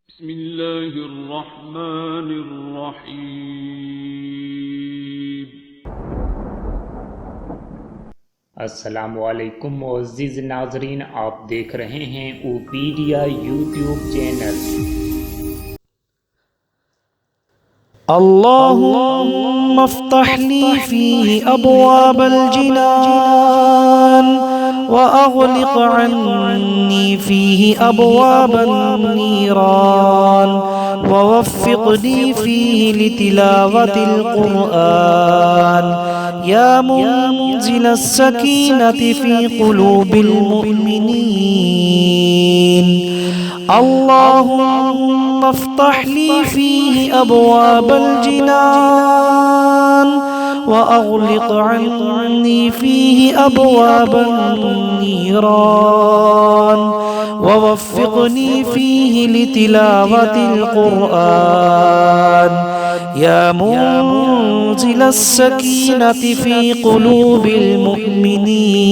بسم الله الرحمن الرحيم। अस्सलामुअलैकुम मुअज़्ज़िज़ नाज़रीन, आप देख रहे हैं ओपीडिया यूट्यूब चैनल। اللهم افتح لي فيه أبواب الجنان وأغلق عني فيه أبواب النيران ووفقني فيه لتلاوة القرآن يا منزل السكينة في قلوب المؤمنين اللهم افتح لي فيه أبواب الجنان وأغلق عني فيه أبواب النيران ووفقني فيه لتلاوة القرآن يا منزل السكينة في قلوب المؤمنين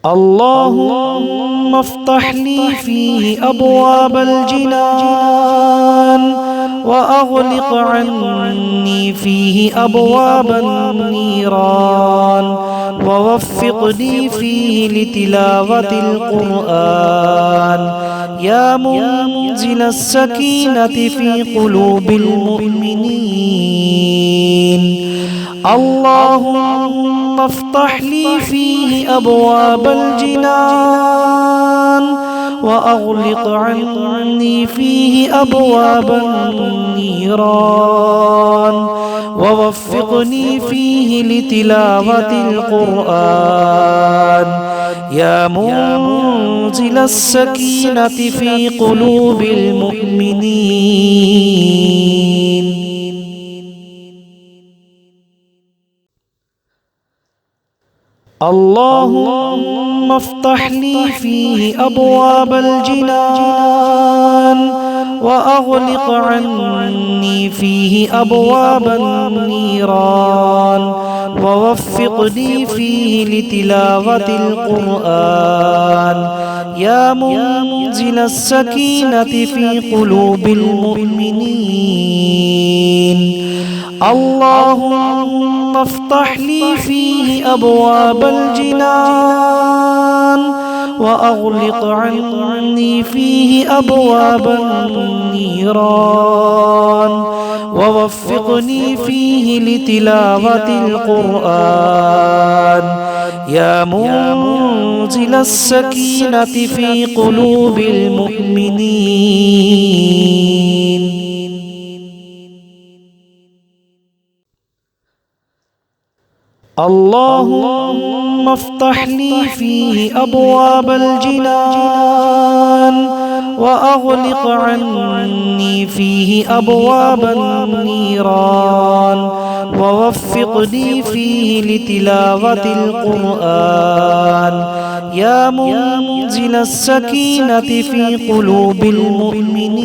اللهم افتح لي فيه أبواب الجنان وأغلق عني فيه أبواب النيران ووفقني فيه لتلاوة القرآن يا منزل السكينة في قلوب المؤمنين اللهم افتح لي فيه أبواب الجنان وأغلق عني فيه أبواب النيران ووفقني فيه لتلاوة القرآن يا منزل السكينة في قلوب المؤمنين اللهم افتح لي فيه أبواب الجنان وأغلق عني فيه أبواب النيران ووفقني فيه لتلاوة القرآن يا منزل السكينة في قلوب المؤمنين اللهم افتح لي فيه أبواب الجنان وأغلق عني فيه أبواب النيران ووفقني فيه لتلاوة القرآن يا منزل السكينة في قلوب المؤمنين اللهم افتح لي فيه أبواب الجنان وأغلق عني فيه أبواب النيران ووفقني فيه لتلاوة القرآن يا منزل السكينة في قلوب المؤمنين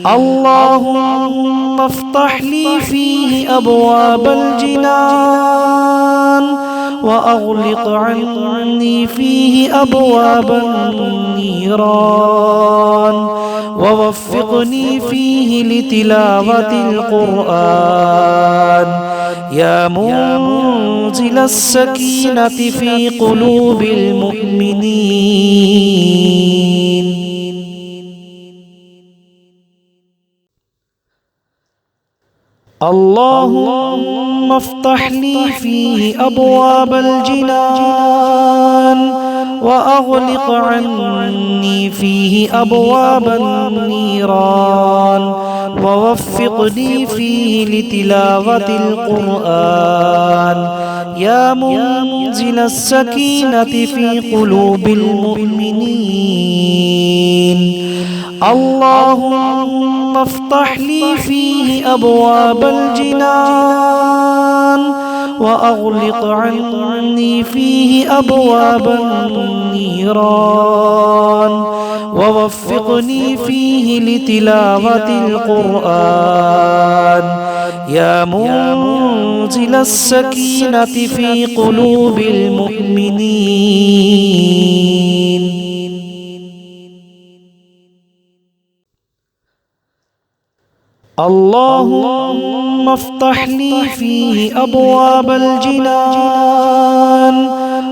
اللهم افتح لي فيه أبواب الجنان وأغلق عني فيه أبواب النيران ووفقني فيه لتلاوة القرآن يا منزل السكينة في قلوب المؤمنين اللهم افتح لي فيه أبواب الجنان وأغلق عني فيه أبواب النيران ووفقني فيه لتلاوة القرآن يا منزل السكينة في قلوب المؤمنين اللهم افتح لي فيه أبواب الجنان وأغلق عني فيه أبواب النيران ووفقني فيه لتلاوة القرآن يا منزل السكينة في قلوب المؤمنين اللهم افتح لي فيه أبواب الجنان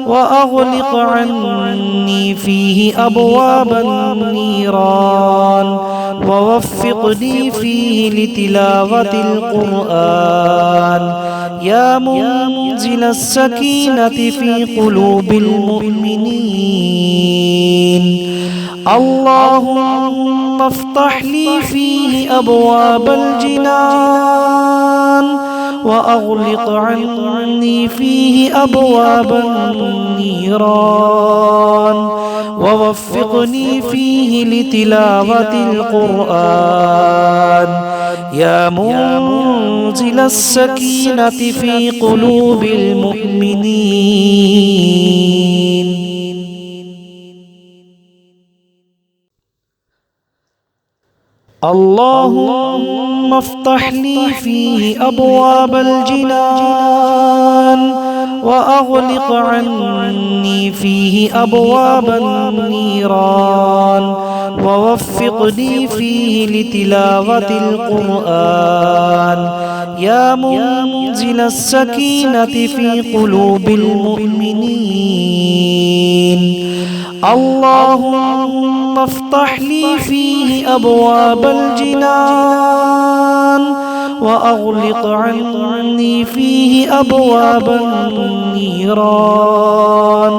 وأغلق عني فيه أبواب النيران ووفقني فيه لتلاوة القرآن يا منزل السكينة في قلوب المؤمنين اللهم افتح لي فيه أبواب الجنان وأغلق عني فيه أبواب النيران ووفقني فيه لتلاوة القرآن يا منزل السكينة في قلوب المؤمنين اللهم افتح لي فيه أبواب الجنان وأغلق عني فيه أبواب النيران ووفقني فيه لتلاوة القرآن يا منزل السكينة في قلوب المؤمنين اللهم افتح لي فيه أبواب الجنان وأغلق عني فيه أبواب النيران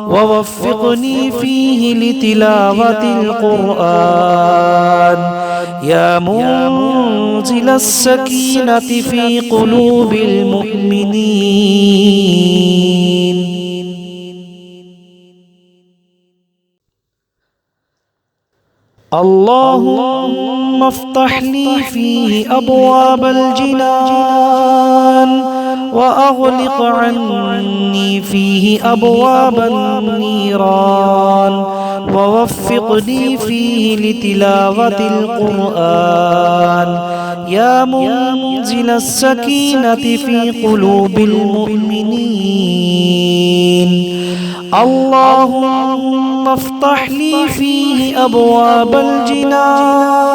ووفقني فيه لتلاوة القرآن يا منزل السكينة في قلوب المؤمنين اللهم افتح لي فيه أبواب الجنان وأغلق عني فيه أبواب النيران ووفقني فيه لتلاوة القرآن يا منزل السكينة في قلوب المؤمنين اللهم افتح لي فيه أبواب الجنان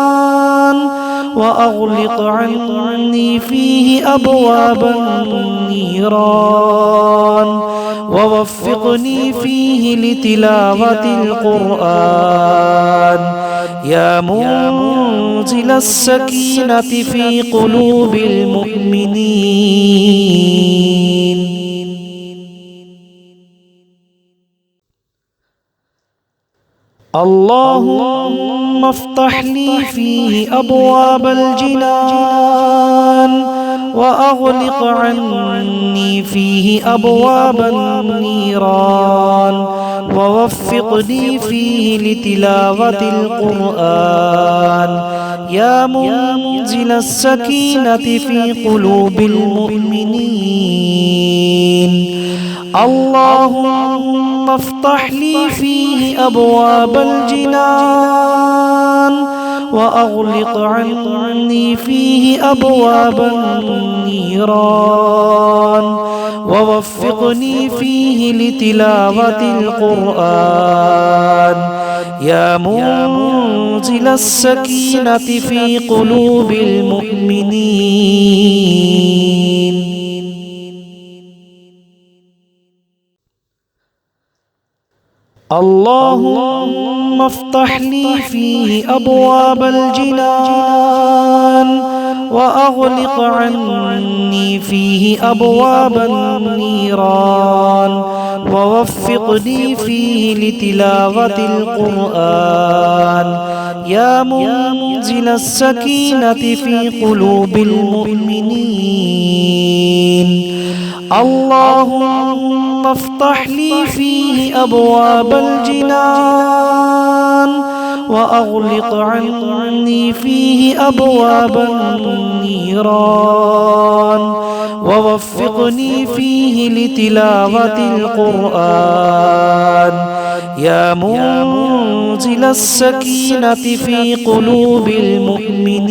وأغلق عني فيه أبواب النيران ووفقني فيه لتلاوة القرآن يا منزل السكينة في قلوب المؤمنين اللهم افتح لي فيه أبواب الجنان وأغلق عني فيه أبواب النيران ووفقني فيه لتلاوة القرآن يا منزل السكينة في قلوب المؤمنين اللهم افتح لي فيه أبواب الجنان وأغلق عني فيه أبواب النيران ووفقني فيه لتلاوة القرآن يا منزل السكينة في قلوب المؤمنين اللهم افتح لي فيه أبواب الجنان وأغلق عني فيه أبواب النيران ووفقني فيه لتلاوة القرآن يا منزل السكينة في قلوب المؤمنين اللهم افتح لي فيه أبواب الجنان وأغلق عني فيه أبواب النيران ووفقني فيه لتلاوة القرآن يا منزل السكينة في قلوب المؤمنين